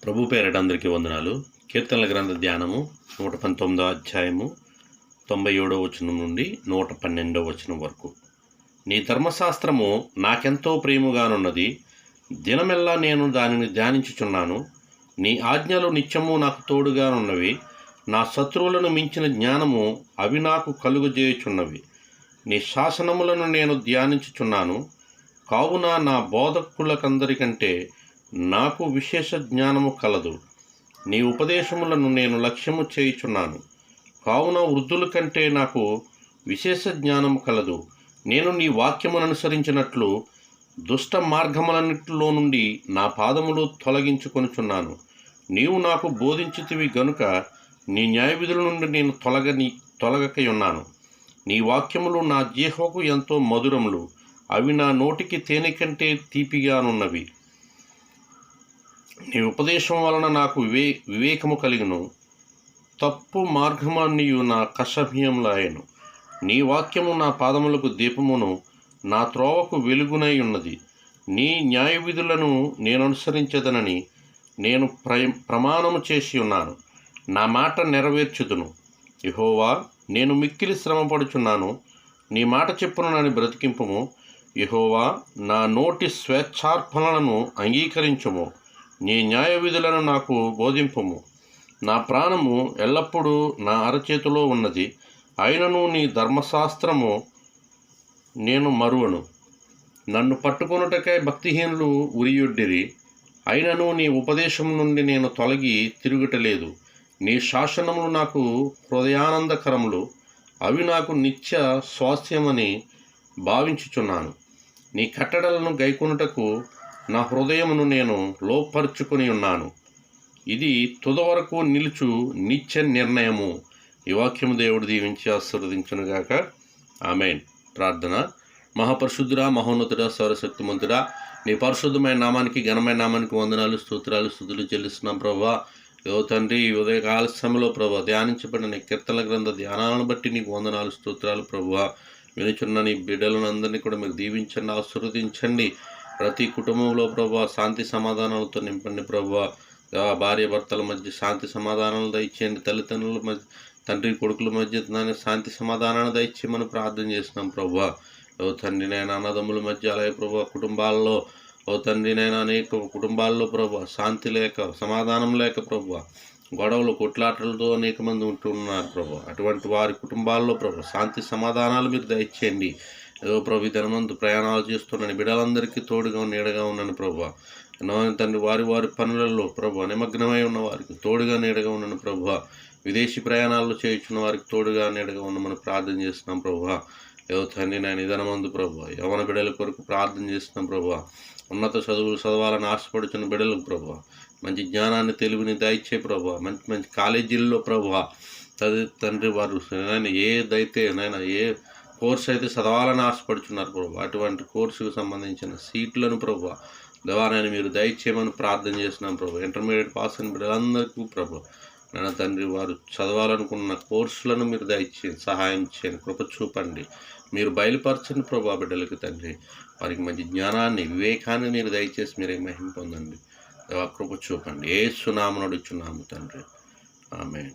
ప్రభు పేరట అందరికీ వందనాలు. కీర్తనల గ్రంథ ధ్యానము 119వ అధ్యాయము 97వ వచనం నుండి 112వ వచనం వరకు. నీ ధర్మశాస్త్రము నాకెంతో ప్రేమగానున్నది, దినమెల్లా నేను దానిని ధ్యానించుచున్నాను. నీ ఆజ్ఞలు నిత్యము నాకు తోడుగానున్నవి. నా శత్రువులను మించిన జ్ఞానము అవి నాకు కలుగజేయుచున్నవి. నీ శాసనములను నేను ధ్యానించుచున్నాను. కావున నా బోధకులకందరికంటే నాకు విశేష జ్ఞానము కలదు. నీ ఉపదేశములను నేను లక్ష్యము చేయుచున్నాను. కావున వృద్ధుల కంటే నాకు విశేష జ్ఞానము కలదు. నేను నీ వాక్యమును అనుసరించినట్లు దుష్ట మార్గములన్నిటిలో నుండి నా పాదములు తొలగించుకొనుచున్నాను. నీవు నాకు బోధించితివి గనుక నీ న్యాయవిధుల నుండి నేను తొలగకయున్నాను. నీ వాక్యములు నా జీహ్వకు ఎంతో మధురములు, అవి నా నోటికి తేనె కంటే తీపిగానున్నవి. నీ ఉపదేశం వలన నాకు వివేకము కలిగును, తప్పు మార్గమన్నీయు నా కషభ్యములాయను. నీ వాక్యము నా పాదములకు దీపమును, నా త్రోవకు వెలుగునై ఉన్నది. నీ న్యాయ విధులను నేను అనుసరించదనని నేను ప్రమాణము చేసి ఉన్నాను. నా మాట నెరవేర్చుదును. యెహోవా, నేను మిక్కిలి శ్రమపడుచున్నాను. నీ మాట చెప్పున నన్ను బ్రతికింపుము. యెహోవా, నా నోటి స్వేచ్ఛార్పణలను అంగీకరించుము. నీ న్యాయ విధులను నాకు బోధింపుము. నా ప్రాణము ఎల్లప్పుడూ నా అరచేతిలో ఉన్నది. అయినను నీ ధర్మశాస్త్రము నేను మరువను. నన్ను పట్టుకొనుటకై భక్తిహీనులు ఉరియొడ్డిరి. అయినను నీ ఉపదేశం నుండి నేను తొలగి తిరుగుటలేదు. నీ శాసనములు నాకు హృదయానందకరములు, అవి నాకు నిత్య స్వాస్థ్యమని భావించుచున్నాను. నీ కట్టడలను గైకొనుటకు నా హృదయమును నేను లోపరుచుకొని ఉన్నాను. ఇది తుదవరకు నిలుచు నిత్య నిర్ణయము. ఈ వాక్యము దేవుడు దీవించి ఆశీర్వదించునుగాక. ఆమేన్. ప్రార్థన. మహాపరిశుద్ధుడా, మహోన్నతుడా, సర్వశక్తిమంతుడా, నీ పరిశుద్ధమైన నామానికి, ఘనమైన నామానికి వందనాలు, స్తోత్రాలు, స్తుతులు చెల్లిస్తున్నాం ప్రభా. యో తండ్రి, ఈ ఉదయకాల సమయంలో ప్రభా ధ్యానించబడిన నీ కీర్తనల గ్రంథ ధ్యానాలను బట్టి నీకు వందనాలు, స్తోత్రాలు ప్రభా. వినుచున్న నీ బిడ్డలను అందరినీ కూడా మీరు దీవించండి, ఆశీర్వదించండి. ప్రతి కుటుంబంలో ప్రభా శాంతి సమాధానాలతో నింపండి ప్రభా. భార్య భర్తల మధ్య శాంతి సమాధానాలు దయచేయండి. తల్లిదండ్రుల మధ్య, తండ్రి కొడుకుల మధ్య శాంతి సమాధానాలు దయచేయమని ప్రార్థన చేస్తున్నాం ప్రభా. ఓ తండ్రి నాయన, అన్నదమ్ముల మధ్య అలాగే ప్రభా కుటుంబాల్లో, ఓ తండ్రి నాయన, అనేక కుటుంబాల్లో ప్రభా శాంతి లేక, సమాధానం లేక ప్రభా గొడవలు, కొట్లాటలతో అనేక మంది ఉంటున్నారు ప్రభా. అటువంటి వారి కుటుంబాల్లో ప్రభా శాంతి సమాధానాలు మీరు దయచేయండి. ఏదో ప్రభు ధనమందు ప్రయాణాలు చేస్తున్నాను బిడ్డలందరికీ తోడుగా నీడగా ఉన్నాను ప్రభా. తండ్రి వారి వారి పనులలో ప్రభా నిమగ్నమై ఉన్న వారికి తోడుగా నీడగా ఉన్నాను ప్రభా. విదేశీ ప్రయాణాలు చేయించిన వారికి తోడుగా నీడగా ఉన్నామని ప్రార్థన చేస్తున్నాం ప్రభా. ఏదో తండ్రి నేను ధనమందు ప్రభా యవన బిడ్డల కొరకు ప్రార్థన చేస్తున్నాం ప్రభా. ఉన్నత చదువులు చదవాలని ఆశపడుతున్న బిడ్డలకు ప్రభా మంచి జ్ఞానాన్ని, తెలివిని దయచే ప్రభా. మంచి మంచి కాలేజీల్లో ప్రభా తండ్రి వారు ఏదైతే నైనా ఏ కోర్సు అయితే చదవాలని ఆశపడుచున్నారు ప్రభు, అటువంటి కోర్సుకు సంబంధించిన సీట్లను ప్రభు దేవాలయాన్ని మీరు దయచేయమని ప్రార్థన చేస్తున్నాం ప్రభు. ఇంటర్మీడియట్ పాస్ అయిన బిడ్డలందరికీ ప్రభు నాన్న తండ్రి వారు చదవాలనుకున్న కోర్సులను మీరు దయచేయండి, సహాయం చేయండి, కృప చూపండి. మీరు బయలుపరచండి ప్రభు బిడ్డలకి తండ్రి. వారికి మంచి జ్ఞానాన్ని, వివేకాన్ని మీరు దయచేసి మీరే మహిమ పొందండి. దేవా కృప చూపండి. యేసు నామమున అడుగుచున్నాము తండ్రి. ఆమేన్.